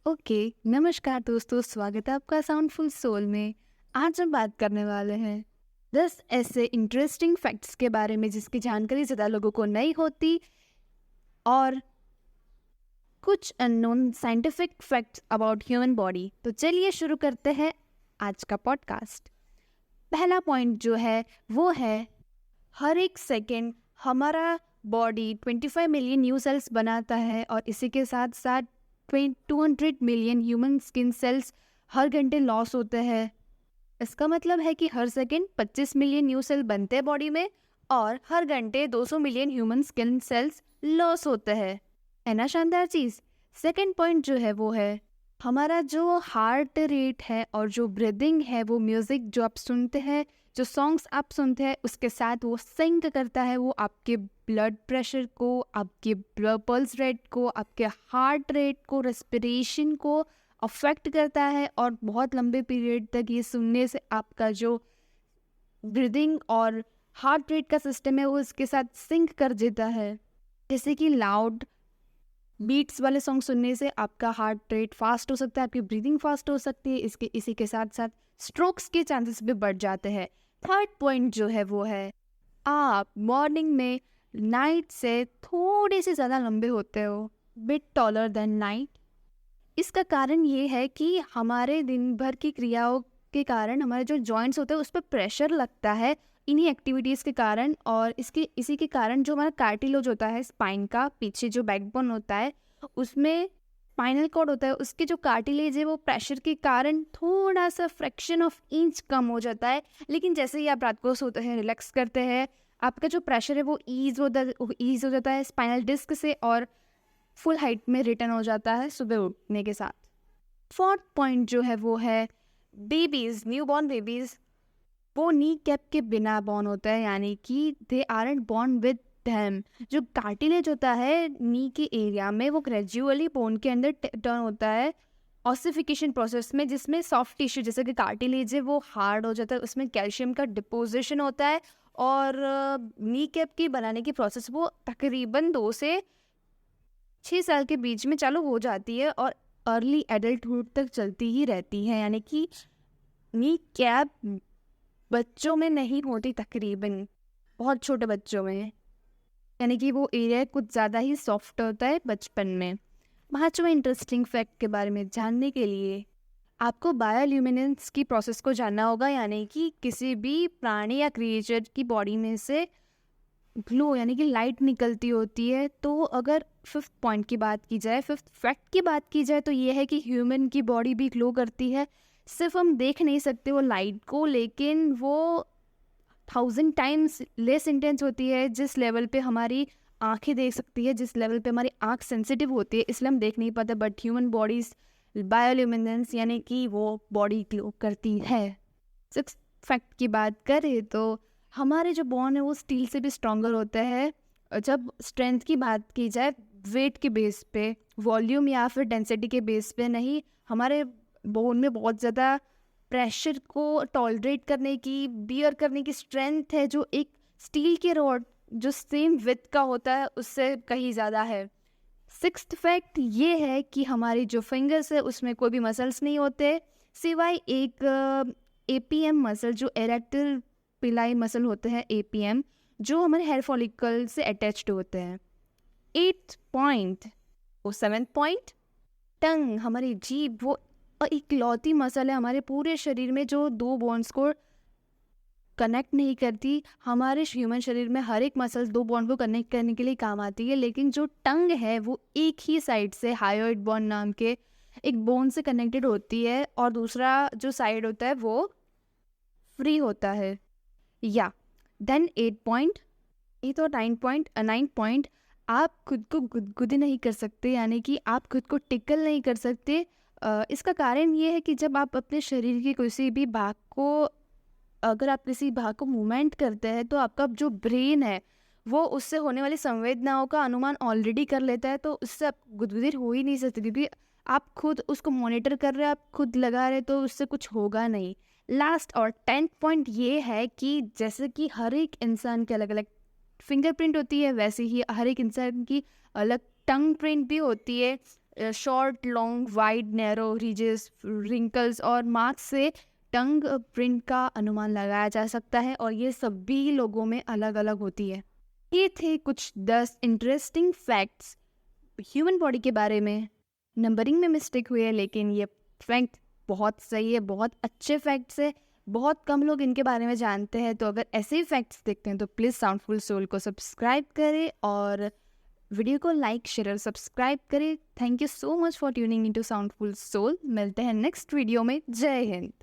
Okay, नमस्कार दोस्तों, स्वागत है आपका साउंडफुल सोल में। आज हम बात करने वाले हैं 10 ऐसे इंटरेस्टिंग फैक्ट्स के बारे में जिसकी जानकारी ज़्यादा लोगों को नहीं होती और कुछ unknown scientific facts about human body. तो चलिए शुरू करते हैं आज का पॉडकास्ट। पहला पॉइंट जो है वो है हर एक सेकेंड हमारा बॉडी 25 मिलियन न्यू सेल्स बनाता है और इसी के साथ साथ 200 मिलियन ह्यूमन स्किन सेल्स हर घंटे लॉस होते हैं। इसका मतलब है कि हर सेकेंड 25 मिलियन न्यू सेल बनते हैं बॉडी में और हर घंटे 200 million human skin cells loss होते हैं। है ना शानदार चीज़। सेकेंड पॉइंट जो है वो है हमारा जो हार्ट रेट है और जो ब्रीदिंग है, वो म्यूज़िक जो आप सुनते हैं, जो सॉन्ग्स आप सुनते हैं उसके साथ वो सिंक करता है। वो आपके ब्लड प्रेशर को, आपके पल्स रेट को, आपके हार्ट रेट को, रेस्पिरेशन को अफेक्ट करता है और बहुत लंबे पीरियड तक ये सुनने से आपका जो ब्रीदिंग और हार्ट रेट का सिस्टम है वो इसके साथ सिंक कर देता है। जैसे कि लाउड बीट्स वाले सॉन्ग सुनने से आपका हार्ट रेट फास्ट हो सकता है, आपकी ब्रीदिंग फास्ट हो सकती है, इसी के साथ साथ स्ट्रोक्स के चांसेस भी बढ़ जाते हैं। थर्ड पॉइंट जो है वो है आप मॉर्निंग में नाइट से थोड़े से ज़्यादा लंबे होते हो, बिट टॉलर देन नाइट। इसका कारण ये है कि हमारे दिन भर की क्रियाओं के कारण हमारे जो जॉइंट्स होते हैं उस पर प्रेशर लगता है इन्हीं एक्टिविटीज़ के कारण, और इसी के कारण जो हमारा कार्टिलेज होता है स्पाइन का, पीछे जो बैकबोन होता है उसमें स्पाइनल कॉर्ड होता है, उसके जो कार्टिलेज है वो प्रेशर के कारण थोड़ा सा फ्रैक्शन ऑफ इंच कम हो जाता है। लेकिन जैसे ही आप रात को सोते हैं, रिलैक्स करते हैं, आपका जो प्रेशर है वो ईज हो जाता है स्पाइनल डिस्क से और फुल हाइट में रिटर्न हो जाता है सुबह उठने के साथ। फोर्थ पॉइंट जो है वो है बेबीज़, न्यू बॉर्न बेबीज़ वो नी कैप के बिना बॉर्न होता है, यानी कि they aren't born with them. जो कार्टिलेज होता है नी के एरिया में वो ग्रेजुअली बोन के अंदर टर्न होता है ऑसिफिकेशन प्रोसेस में, जिसमें सॉफ्ट टिश्यू जैसे कि कार्टिलेज है वो हार्ड हो जाता है, उसमें कैल्शियम का डिपोजिशन होता है और नी कैप की बनाने की प्रोसेस वो तकरीबन 2 से 6 साल के बीच में चालू हो जाती है और अर्ली एडल्टहुड तक चलती ही रहती है। यानी कि नी कैप बच्चों में नहीं होती, तकरीबन बहुत छोटे बच्चों में, यानी कि वो एरिया कुछ ज़्यादा ही सॉफ्ट होता है बचपन में। पांचवा इंटरेस्टिंग फैक्ट के बारे में जानने के लिए आपको बायोल्यूमिनेंस की प्रोसेस को जानना होगा, यानी कि किसी भी प्राणी या क्रिएचर की बॉडी में से ग्लो यानी कि लाइट निकलती होती है। तो अगर फिफ्थ पॉइंट की बात की जाए, फिफ्थ फैक्ट की बात की जाए, तो ये है कि ह्यूमन की बॉडी भी ग्लो करती है। सिर्फ हम देख नहीं सकते वो लाइट को, लेकिन वो 1000 टाइम्स लेस इंटेंस होती है जिस लेवल पे हमारी आंखें देख सकती है, जिस लेवल पे हमारी आंख सेंसिटिव होती है, इसलिए हम देख नहीं पाते। बट ह्यूमन बॉडीज बायोल्यूमिनेंस यानी कि वो बॉडी ग्लो करती है। सिक्स फैक्ट की बात करें तो हमारे जो बोन है वो स्टील से भी स्ट्रॉन्गर होता है। जब स्ट्रेंथ की बात की जाए वेट के बेस पे, वॉल्यूम या फिर डेंसिटी के बेस पे नहीं, हमारे बोन में बहुत ज़्यादा प्रेशर को टॉलरेट करने की, बियर करने की स्ट्रेंथ है जो एक स्टील के रॉड जो सेम विथ का होता है उससे कहीं ज़्यादा है। सिक्स्थ फैक्ट ये है कि हमारी जो फिंगर्स है उसमें कोई भी मसल्स नहीं होते सिवाय एक एपीएम मसल, जो एरेक्टल पिलाई मसल होते हैं एपीएम, जो हमारे हेयर फॉलिकल से अटैच्ड होते हैं। एट्थ पॉइंट वो सेवेंथ पॉइंट, टंग, हमारी जीभ वो इकलौती मसल है हमारे पूरे शरीर में जो दो बोन्स को कनेक्ट नहीं करती। हमारे ह्यूमन शरीर में हर एक मसल्स दो बॉन्ड को कनेक्ट करने के लिए काम आती है, लेकिन जो टंग है वो एक ही साइड से हायोइड बोन नाम के एक बोन से कनेक्टेड होती है और दूसरा जो साइड होता है वो फ्री होता है। या देन 8 पॉइंट, ये तो 9 पॉइंट, आप खुद को गुदगुदी नहीं कर सकते, यानी कि आप खुद को टिकल नहीं कर सकते। इसका कारण ये है कि जब आप अपने शरीर के किसी भी भाग को, अगर आप किसी भाग को मूवमेंट करते हैं तो आपका जो ब्रेन है वो उससे होने वाली संवेदनाओं का अनुमान ऑलरेडी कर लेता है, तो उससे आप गुदगुदी हो ही नहीं सकते क्योंकि आप खुद उसको मॉनिटर कर रहे हैं, आप खुद लगा रहे, तो उससे कुछ होगा नहीं। लास्ट और 10th पॉइंट ये है कि जैसे कि हर एक इंसान के अलग अलग फिंगरप्रिंट होती है, वैसे ही हर एक इंसान की अलग टंग प्रिंट भी होती है। Short, long, wide, narrow, ridges, wrinkles और मार्क्स से टंग प्रिंट का अनुमान लगाया जा सकता है और ये सभी लोगों में अलग अलग होती है। ये थे कुछ 10 इंटरेस्टिंग फैक्ट्स ह्यूमन बॉडी के बारे में। नंबरिंग में मिस्टेक हुई है, लेकिन ये फैक्ट बहुत सही है, बहुत अच्छे फैक्ट्स है, बहुत कम लोग इनके बारे में जानते हैं। तो अगर ऐसे ही फैक्ट्स देखते हैं तो प्लीज़ साउंडफुल सोल को सब्सक्राइब करें और वीडियो को लाइक, शेयर और सब्सक्राइब करें। Thank you so much for tuning into Soundful Soul. मिलते हैं नेक्स्ट वीडियो में। जय हिंद।